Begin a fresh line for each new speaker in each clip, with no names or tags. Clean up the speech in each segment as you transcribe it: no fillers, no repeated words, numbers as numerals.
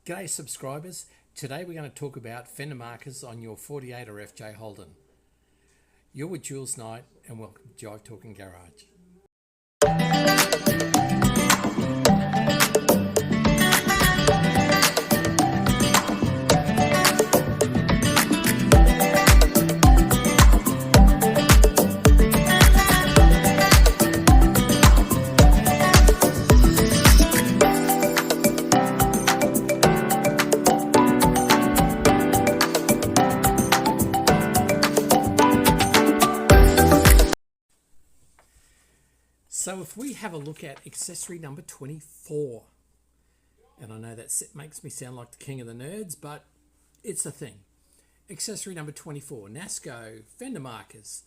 G'day subscribers, today we're going to talk about fender markers on your 48 or FJ Holden. You're with Jules Knight and welcome to Jive Talking Garage. So if we have a look at accessory number 24, and I know that makes me sound like the king of the nerds, but it's a thing. Accessory number 24, Nasco fender markers.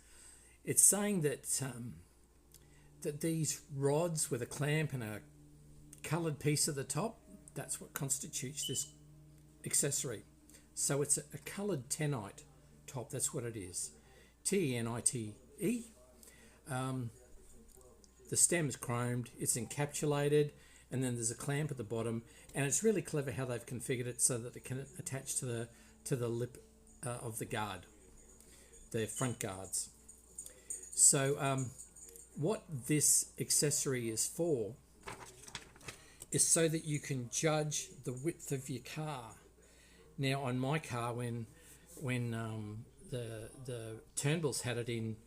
It's saying that that these rods with a clamp and a coloured piece at the top, that's what constitutes this accessory. So it's a coloured tenite top, that's what it is. T-E-N-I-T-E. The stem is chromed, it's encapsulated, and then there's a clamp at the bottom, and it's really clever how they've configured it so that it can attach to the lip of the guard, the front guards. So what this accessory is for is so that you can judge the width of your car. Now on my car, when the Turnbulls had it in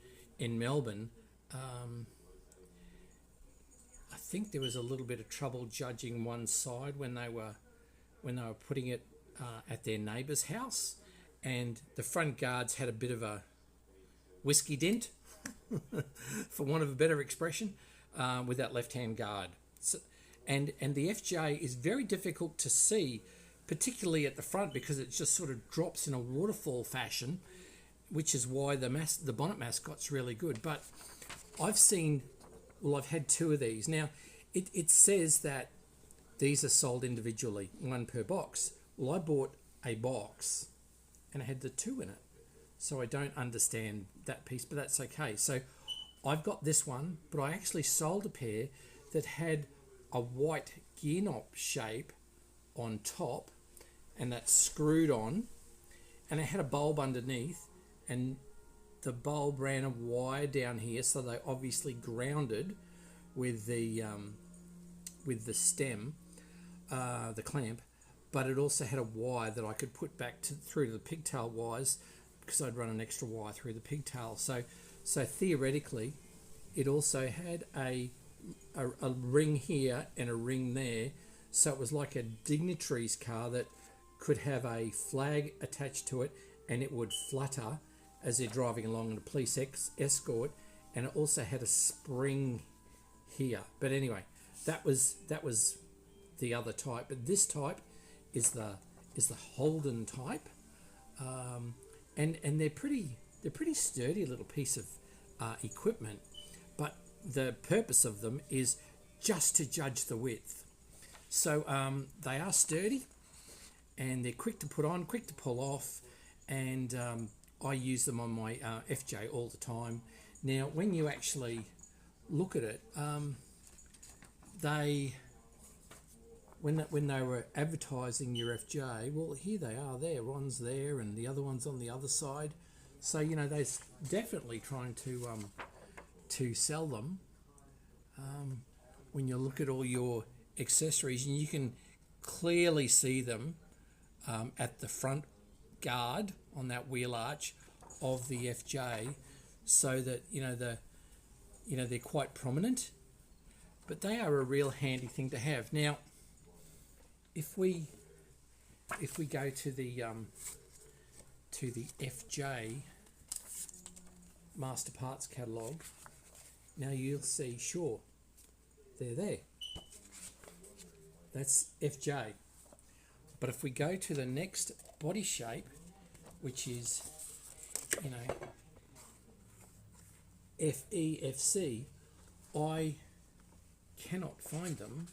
Melbourne, I think there was a little bit of trouble judging one side when they were putting it at their neighbour's house, and the front guards had a bit of a whiskey dent, for want of a better expression, with that left-hand guard. So, and the FJ is very difficult to see, particularly at the front, because it just sort of drops in a waterfall fashion, which is why the bonnet mascot's really good. But I've had two of these. Now, it says that these are sold individually, one per box. Well, I bought a box and it had the two in it. So I don't understand that piece, but that's okay. So I've got this one, but I actually sold a pair that had a white gear knob shape on top, and that's screwed on, and it had a bulb underneath, and the bulb ran a wire down here, so they obviously grounded with the stem, the clamp, but it also had a wire that I could put back through to the pigtail wires, because I'd run an extra wire through the pigtail. So theoretically, it also had a ring here and a ring there, so it was like a dignitary's car that could have a flag attached to it, and it would flutter as they're driving along in a police escort, and it also had a spring here. But anyway, that was the other type. But this type is the Holden type, and they're pretty sturdy little piece of equipment. But the purpose of them is just to judge the width. So they are sturdy, and they're quick to put on, quick to pull off, and I use them on my FJ all the time. Now, when you actually look at it, when they were advertising your FJ, well, here they are there. One's there, and the other one's on the other side. So they're definitely trying to sell them. When you look at all your accessories, and you can clearly see them at the front guard on that wheel arch of the FJ, so that they're quite prominent, but they are a real handy thing to have. Now, if we go to the FJ Master Parts catalogue, now you'll see, sure, they're there. That's FJ. But if we go to the next body shape, which is, FEFC, I cannot find them.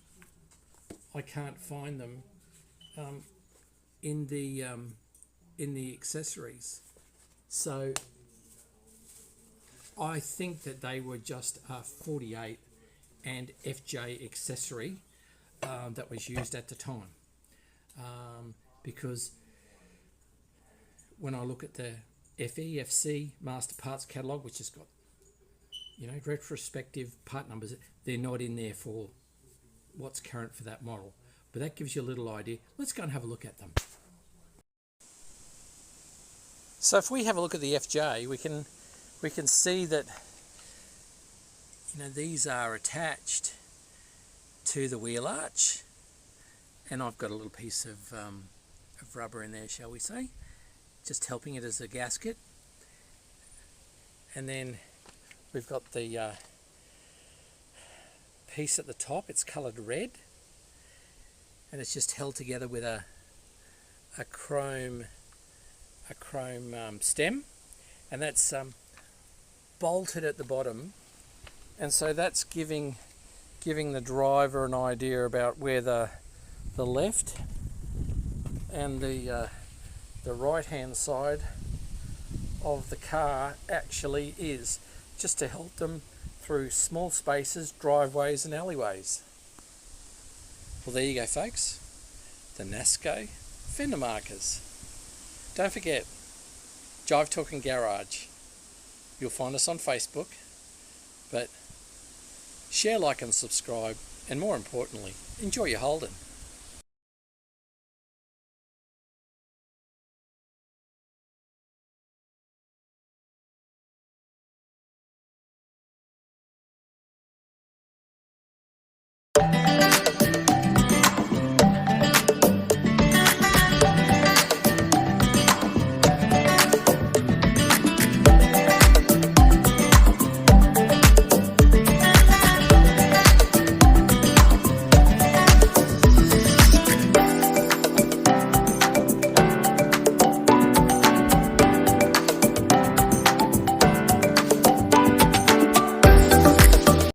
I can't find them in the accessories. So I think that they were just a 48 and FJ accessory that was used at the time. because when I look at the FEFC Master Parts Catalogue, which has got, you know, retrospective part numbers, they're not in there for what's current for that model. But that gives you a little idea. Let's go and have a look at them. So if we have a look at the FJ, we can see that, you know, these are attached to the wheel arch, and I've got a little piece of rubber in there, shall we say, just helping it as a gasket. And then we've got the piece at the top. It's coloured red, and it's just held together with a chrome stem, and that's bolted at the bottom, and so that's giving the driver an idea about where the left and the right hand side of the car actually is, just to help them through small spaces, driveways and alleyways. Well, there you go, folks, the Nasco fender markers. Don't forget, Jive Talking Garage. You'll find us on Facebook, but share, like and subscribe, and more importantly, enjoy your holding.